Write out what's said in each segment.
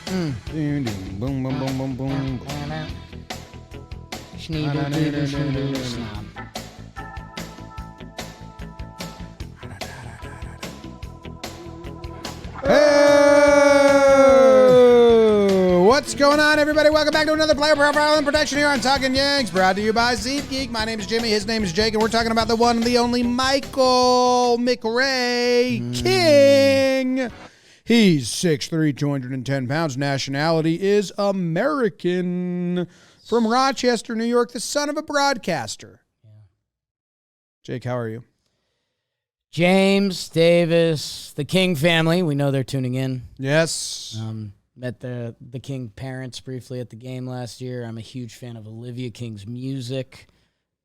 Boom, boom, boom, boom, boom. Hey! What's going on, everybody? Welcome back to another Player Profile and Protection here on Talkin Yanks, brought to you by SeatGeek. My name is Jimmy, his name is Jake, and we're talking about the one, the only Michael McRae King. He's 6'3", 210 pounds. Nationality is American. From Rochester, New York, the son of a broadcaster. Yeah. Jake, how are you? James, Davis, the King family. We know they're tuning in. Yes. Met the King parents briefly at the game last year. I'm a huge fan of Olivia King's music.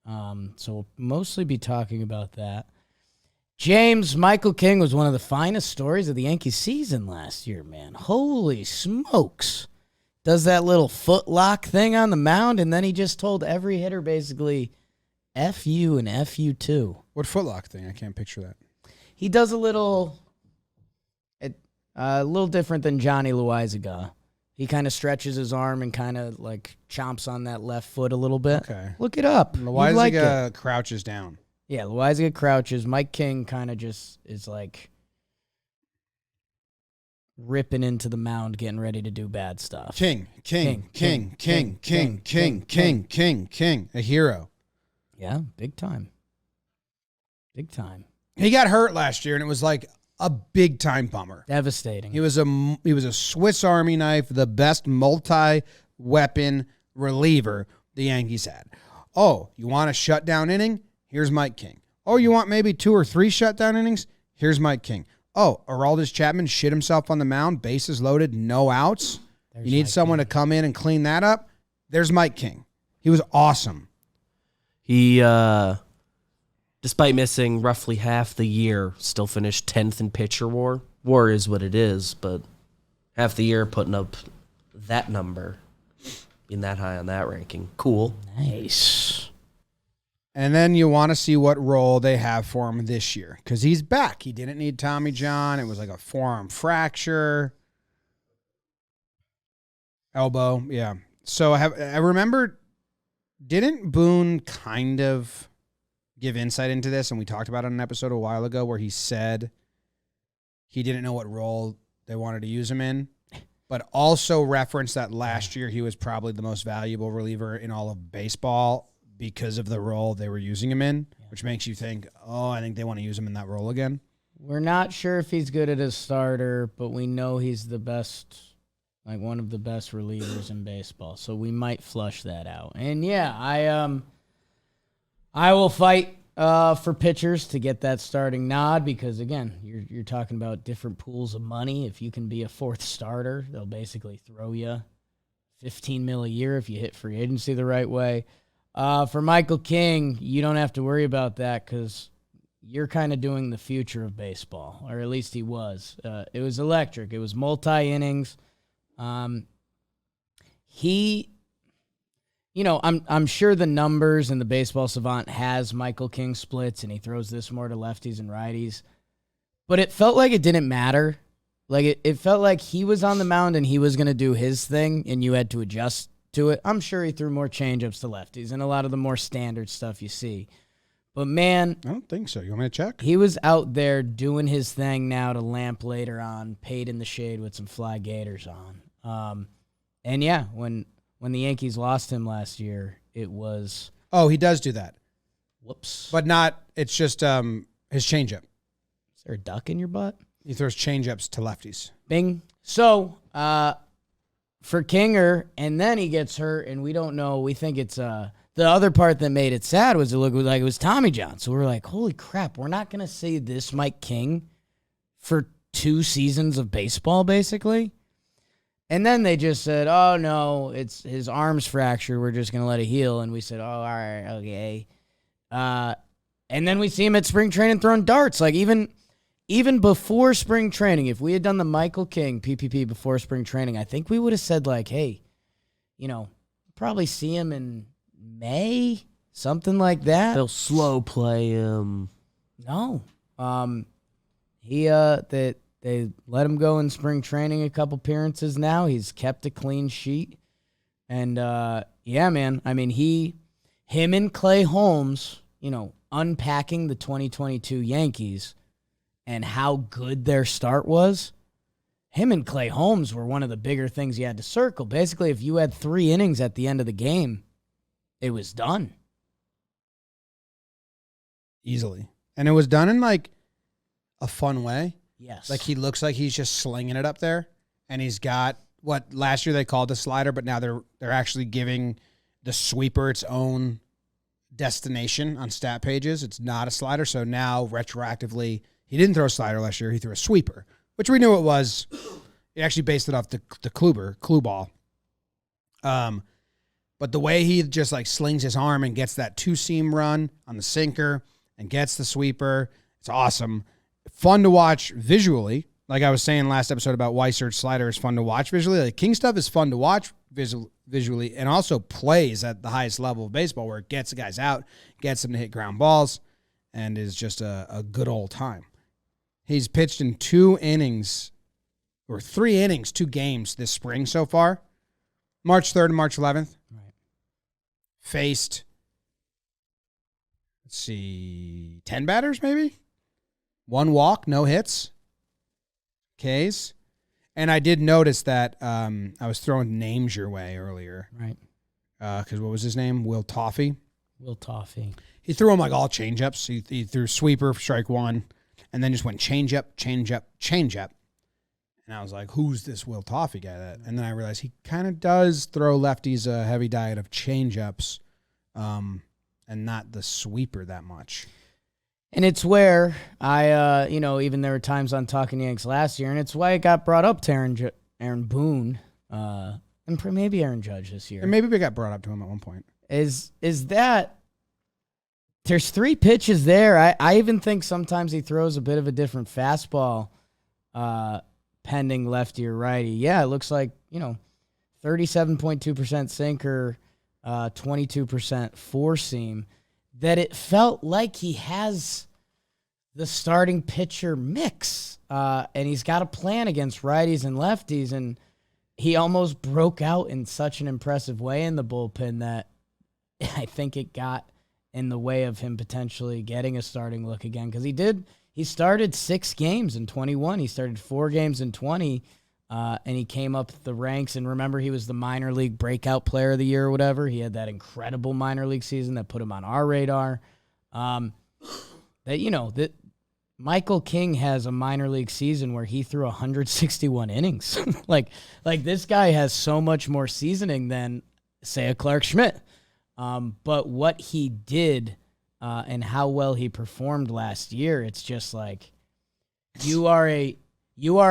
So we'll mostly be talking about that. James, Michael King was one of the finest stories of the Yankees season last year, man. Holy smokes. Does that little foot lock thing on the mound, and then he just told every hitter basically, F you and F you too. What foot lock thing? I can't picture that. He does a little different than Johnny Loizaga. He kind of stretches his arm and kind of like chomps on that left foot a little bit. Okay. Look it up. Loizaga crouches down. Yeah, Loizaga crouches. Mike King kind of just is like ripping into the mound, getting ready to do bad stuff. King. A hero. Yeah, big time. Big time. He got hurt last year, and it was like a big-time bummer. Devastating. He was a Swiss Army knife, the best multi-weapon reliever the Yankees had. Oh, you want a shutdown inning? Here's Mike King. Oh, you want maybe 2 or 3 shutdown innings? Here's Mike King. Oh, Aroldis Chapman shit himself on the mound, bases loaded, no outs. You need someone to come in and clean that up? There's Mike King. He was awesome. He, despite missing roughly half the year, still finished 10th in pitcher WAR. WAR is what it is, but half the year putting up that number, being that high on that ranking. Cool. Nice. And then you want to see what role they have for him this year, because he's back. He didn't need Tommy John. It was like a forearm fracture. Elbow, yeah. So I remember, didn't Boone kind of give insight into this, and we talked about it on an episode a while ago where he said he didn't know what role they wanted to use him in, but also referenced that last year he was probably the most valuable reliever in all of baseball because of the role they were using him in, which makes you think, oh, I think they want to use him in that role again. We're not sure if he's good at his starter, but we know he's the best, like one of the best relievers in baseball. So we might flush that out. And yeah, I will fight for pitchers to get that starting nod because again, you're talking about different pools of money. If you can be a 4th starter, they'll basically throw you $15 million a year if you hit free agency the right way. For Michael King, you don't have to worry about that because you're kind of doing the future of baseball, or at least he was. It was electric. It was multi-innings. I'm sure the numbers and the Baseball Savant has Michael King splits, and he throws this more to lefties and righties. But it felt like it didn't matter. Like it felt like he was on the mound and he was going to do his thing, and you had to adjust to it. I'm sure he threw more changeups to lefties and a lot of the more standard stuff you see. But, man, I don't think so. You want me to check? He was out there doing his thing now to Lamp later on, paid in the shade with some fly gators on. And, yeah, when the Yankees lost him last year, it was... Oh, he does do that. Whoops. But not... It's just his changeup. Is there a duck in your butt? He throws changeups to lefties. Bing. So, for Kinger, and then he gets hurt, and we don't know. We think it's the other part that made it sad was it looked like it was Tommy John. So we're like, holy crap, we're not going to see this Mike King for 2 seasons of baseball, basically. And then they just said, oh, no, it's his arm's fractured. We're just going to let it heal. And we said, oh, all right, okay. And then we see him at spring training throwing darts. Like, even before spring training, if we had done the Michael King PPP before spring training, I think we would have said, like, hey, probably see him in May, something like that. They'll slow play him. No. They let him go in spring training a couple appearances now. He's kept a clean sheet. And, yeah, man, I mean, him and Clay Holmes, unpacking the 2022 Yankees and how good their start was, him and Clay Holmes were one of the bigger things you had to circle. Basically, if you had 3 innings at the end of the game, it was done. Easily. And it was done in, like, a fun way. Yes. Like, he looks like he's just slinging it up there. And he's got what last year they called the slider, but now they're actually giving the sweeper its own destination on stat pages. It's not a slider. So now, retroactively, he didn't throw a slider last year. He threw a sweeper, which we knew it was. He actually based it off the clue ball. But the way he just, like, slings his arm and gets that 2-seam run on the sinker and gets the sweeper, it's awesome. Fun to watch visually. Like I was saying last episode about Weissert's slider is fun to watch visually. Like, King stuff is fun to watch visually, and also plays at the highest level of baseball where it gets the guys out, gets them to hit ground balls, and is just a good old time. He's pitched in 2 innings, or 3 innings, 2 games this spring so far. March 3rd and March 11th. Right. Faced, 10 batters maybe? 1 walk, no hits. Ks. And I did notice that I was throwing names your way earlier. Right. Because what was his name? Will Toffee. Will Toffee. He threw them like all changeups. He threw sweeper, strike 1, and then just went changeup, changeup, changeup. And I was like, who's this Will Toffee guy? And then I realized he kind of does throw lefties a heavy diet of changeups, and not the sweeper that much. And it's where I, even there were times on Talkin Yanks last year, and it's why it got brought up to Aaron Boone, and maybe Aaron Judge this year. And maybe we got brought up to him at one point. Is that there's 3 pitches there. I even think sometimes he throws a bit of a different fastball, pending lefty or righty. Yeah, it looks like, 37.2% sinker, 22% 4-seam. That it felt like he has the starting pitcher mix, and he's got a plan against righties and lefties, and he almost broke out in such an impressive way in the bullpen that I think it got in the way of him potentially getting a starting look again, because he started 6 games in 21. He started 4 games in 20, and he came up the ranks. And remember, he was the minor league breakout player of the year or whatever. He had that incredible minor league season that put him on our radar. That Michael King has a minor league season where he threw 161 innings. like this guy has so much more seasoning than, say, a Clark Schmidt. But what he did and how well he performed last year, it's just like you are a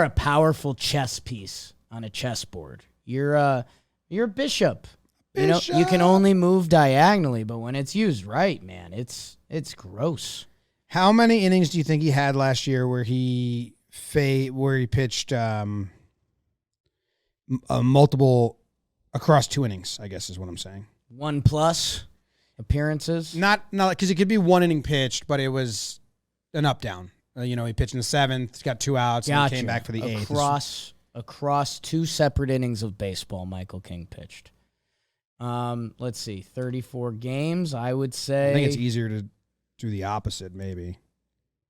powerful chess piece on a chessboard. You're a bishop. You can only move diagonally, but when it's used right, man, it's gross. How many innings do you think he had last year where he pitched multiple across 2 innings, I guess is what I'm saying. 1+ appearances? Not because it could be 1 inning pitched, but it was an up down. He pitched in the 7th, got 2 outs, and then came back for the 8th. Across 2 separate innings of baseball, Michael King pitched. Let's see, 34 games, I would say. I think it's easier to do the opposite, maybe.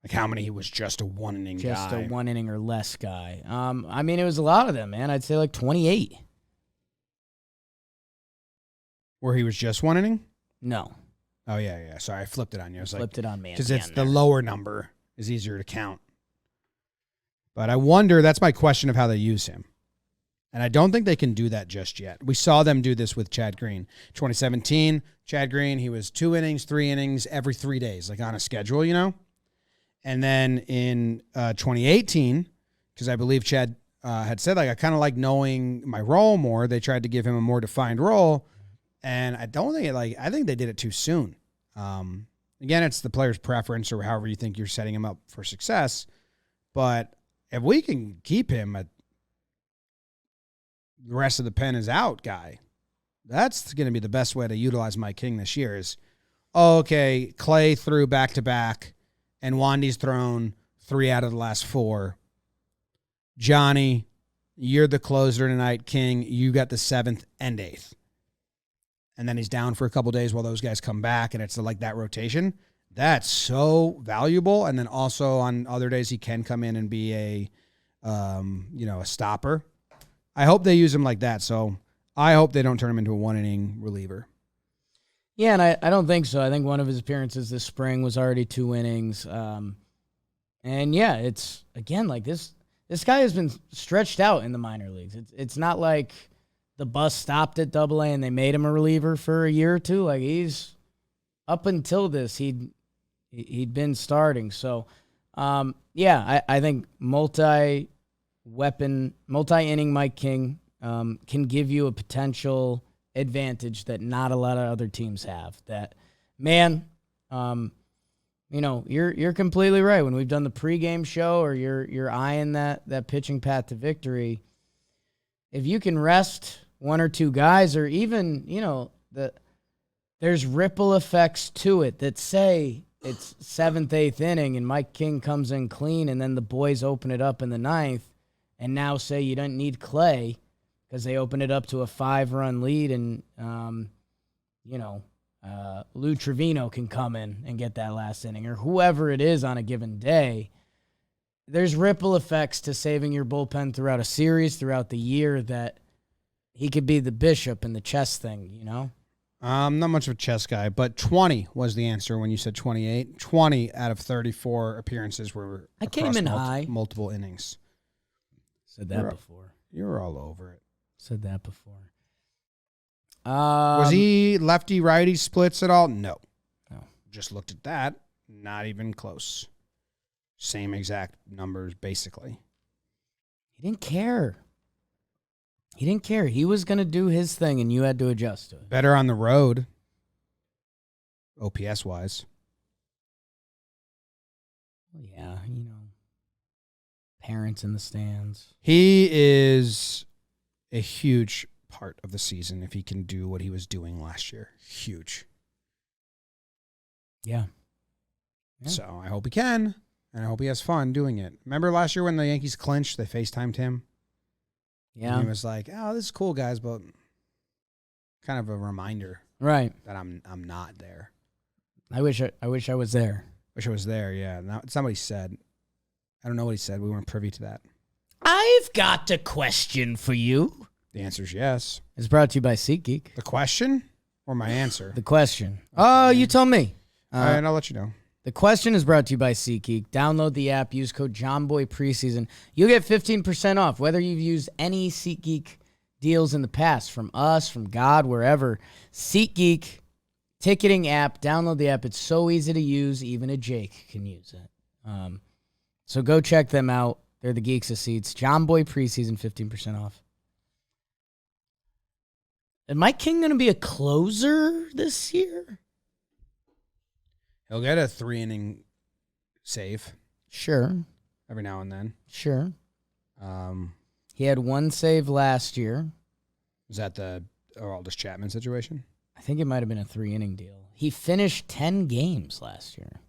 Like how many he was just a 1 inning guy. Just a 1 inning or less guy. It was a lot of them, man. I'd say like 28. Where he was just 1 inning? No. Oh, yeah. Sorry, I flipped it on you. I was flipped it on me. Because it's the lower number is easier to count. But I wonder, that's my question of how they use him. And I don't think they can do that just yet. We saw them do this with Chad Green. 2017, Chad Green, he was 2 innings, 3 innings every 3 days, like on a schedule, And then in 2018, because I believe Chad had said, like, I kind of like knowing my role more. They tried to give him a more defined role. And I don't think I think they did it too soon. Again, it's the player's preference or however you think you're setting him up for success. But if we can keep him at the rest of the pen is out guy, that's going to be the best way to utilize Mike King this year is, okay, Clay threw back-to-back, and Wandy's thrown 3 out of the last 4. Johnny, you're the closer tonight. King, you got the 7th and 8th. And then he's down for a couple days while those guys come back, and it's like that rotation. That's so valuable. And then also on other days he can come in and be a stopper. I hope they use him like that. So I hope they don't turn him into a 1-inning reliever. Yeah, and I don't think so. I think one of his appearances this spring was already 2 innings. And yeah, it's again like this guy has been stretched out in the minor leagues. It's not like the bus stopped at AA and they made him a reliever for a year or two. Like he's up until this, he'd been starting. So I think multi-inning Mike King can give you a potential advantage that not a lot of other teams have. That, man, you're completely right. When we've done the pregame show or you're eyeing that pitching path to victory, if you can rest one or two guys, or even, there's ripple effects to it that say it's 7th, 8th inning and Mike King comes in clean and then the boys open it up in the 9th, and now say you don't need Clay because they open it up to a 5-run lead, and Lou Trevino can come in and get that last inning, or whoever it is on a given day. There's ripple effects to saving your bullpen throughout a series, throughout the year, that he could be the bishop in the chess thing, I'm not much of a chess guy, but 20 was the answer when you said 28. 20 out of 34 appearances were I came in high. Multiple innings. Said that before. You were all over it. Said that before. Was he lefty-righty splits at all? No. No. Just looked at that. Not even close. Same exact numbers, basically. He didn't care. He was going to do his thing, and you had to adjust to it. Better on the road, OPS-wise. Yeah, parents in the stands. He is a huge part of the season if he can do what he was doing last year. Huge. Yeah. So I hope he can, and I hope he has fun doing it. Remember last year when the Yankees clinched, they FaceTimed him? Yeah. And he was like, "Oh, this is cool, guys, but kind of a reminder, right, that I'm not there." I wish I was there. Wish I was there. Yeah. Now, somebody said. I don't know what he said. We weren't privy to that. I've got a question for you. The answer is yes. It's brought to you by SeatGeek. The question or my answer? The question. Oh, you tell me. All right, I'll let you know. The question is brought to you by SeatGeek. Download the app. Use code JOHNBOYPreseason. You'll get 15% off, whether you've used any SeatGeek deals in the past, from us, from God, wherever. SeatGeek ticketing app. Download the app. It's so easy to use. Even a Jake can use it. So go check them out. They're the geeks of seats. John Boy Preseason, 15% off. Is Mike King going to be a closer this year? He'll get a 3-inning save. Sure. Every now and then. Sure. He had 1 save last year. Was that the Aroldis Chapman situation? I think it might have been a 3-inning deal. He finished 10 games last year.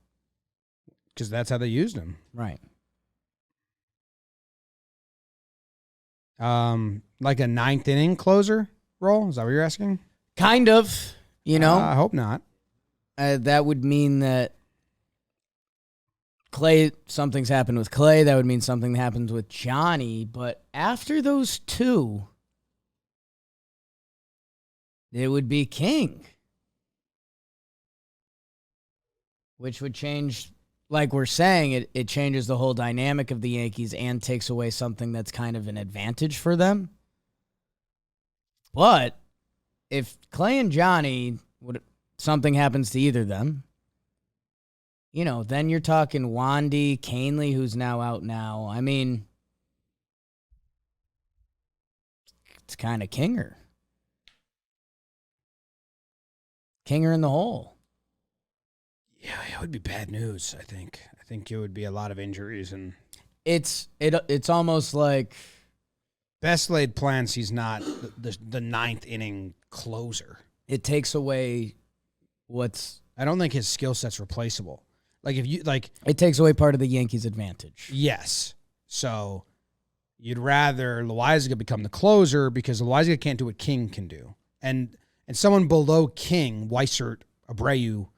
Because that's how they used him. Right. Like a 9th-inning closer role? Is that what you're asking? Kind of, I hope not. That would mean that Clay, something's happened with Clay. That would mean something happens with Johnny. But after those two, it would be King. Which would change, like we're saying, it changes the whole dynamic of the Yankees and takes away something that's kind of an advantage for them. But if Clay and Johnny, something happens to either of them, then you're talking Wandy, Canely, who's now out now. I mean, it's kind of Kinger. Kinger in the hole. Yeah, it would be bad news, I think. I think it would be a lot of injuries, and it's almost like best laid plans. He's not the 9th-inning closer. It takes away I don't think his skill set's replaceable. Like if you it takes away part of the Yankees' advantage. Yes. So you'd rather Loaizaga become the closer because Loaizaga can't do what King can do. And someone below King, Weissert, Abreu,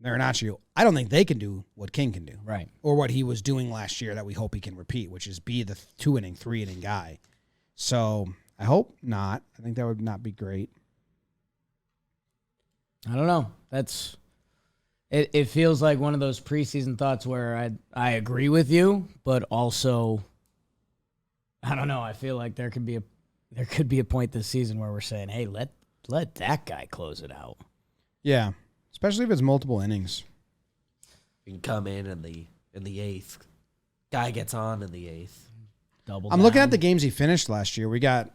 Marinaccio, I don't think they can do what King can do. Right. Or what he was doing last year that we hope he can repeat, which is be the 2-inning, 3-inning guy. So I hope not. I think that would not be great. I don't know. It feels like one of those preseason thoughts where I agree with you, but also I don't know. I feel like there could be a point this season where we're saying, hey, let that guy close it out. Yeah. Especially if it's multiple innings. You can come in the eighth. Guy gets on in the eighth. I'm looking at the games he finished last year. We got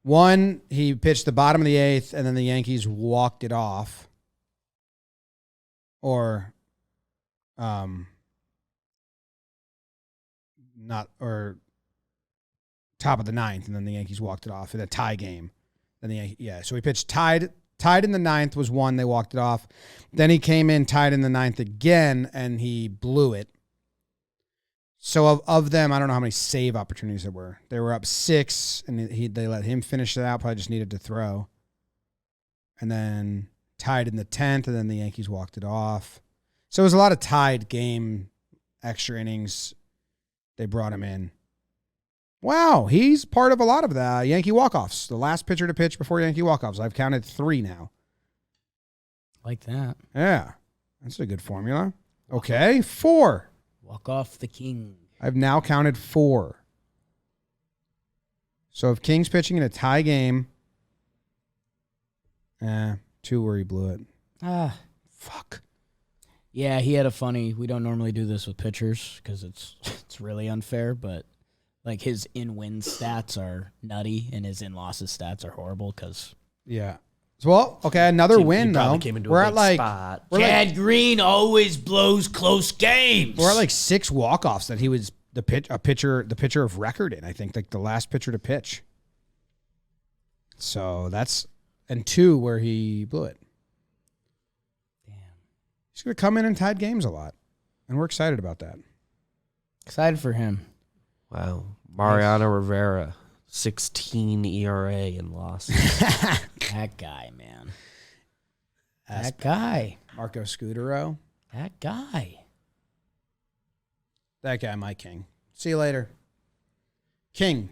one, he pitched the bottom of the eighth, and then the Yankees walked it off. Or top of the ninth, and then the Yankees walked it off in a tie game. Then so he pitched tied in the ninth was one, they walked it off. Then he came in tied in the ninth again, and he blew it. So of them, I don't know how many save opportunities there were. They were up 6, and they let him finish it out. Probably just needed to throw. And then tied in the 10th, and then the Yankees walked it off. So it was a lot of tied game, extra innings. They brought him in. Wow, he's part of a lot of the Yankee walk-offs. The last pitcher to pitch before Yankee walk-offs. I've counted 3 now. Like that. Yeah, that's a good formula. Okay, 4. Walk off the King. I've now counted 4. So if King's pitching in a tie game, 2 where he blew it. Fuck. Yeah, he had a funny. We don't normally do this with pitchers because it's really unfair, but like his in-win stats are nutty and his in-losses stats are horrible because. Yeah. Well, okay, another win though. We're at like spot. Chad Green always blows close games. We're at like 6 walk-offs that he was the pitcher of record in. I think like the last pitcher to pitch. So that's 2 where he blew it. Damn. He's gonna come in and tied games a lot, and we're excited about that. Excited for him. Wow, Mariano Rivera, 16 ERA and loss. That guy, man. That guy. Marco Scudero. That guy. That guy, my king. See you later. King.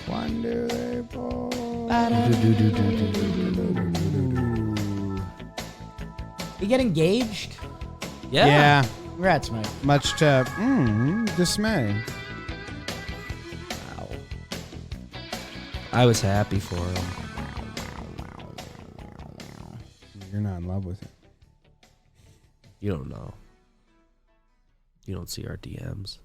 One, two, three, four. You get engaged? Yeah. Congrats, Mike. Much to dismay. Wow. I was happy for him. You're not in love with it. You don't know. You don't see our DMs.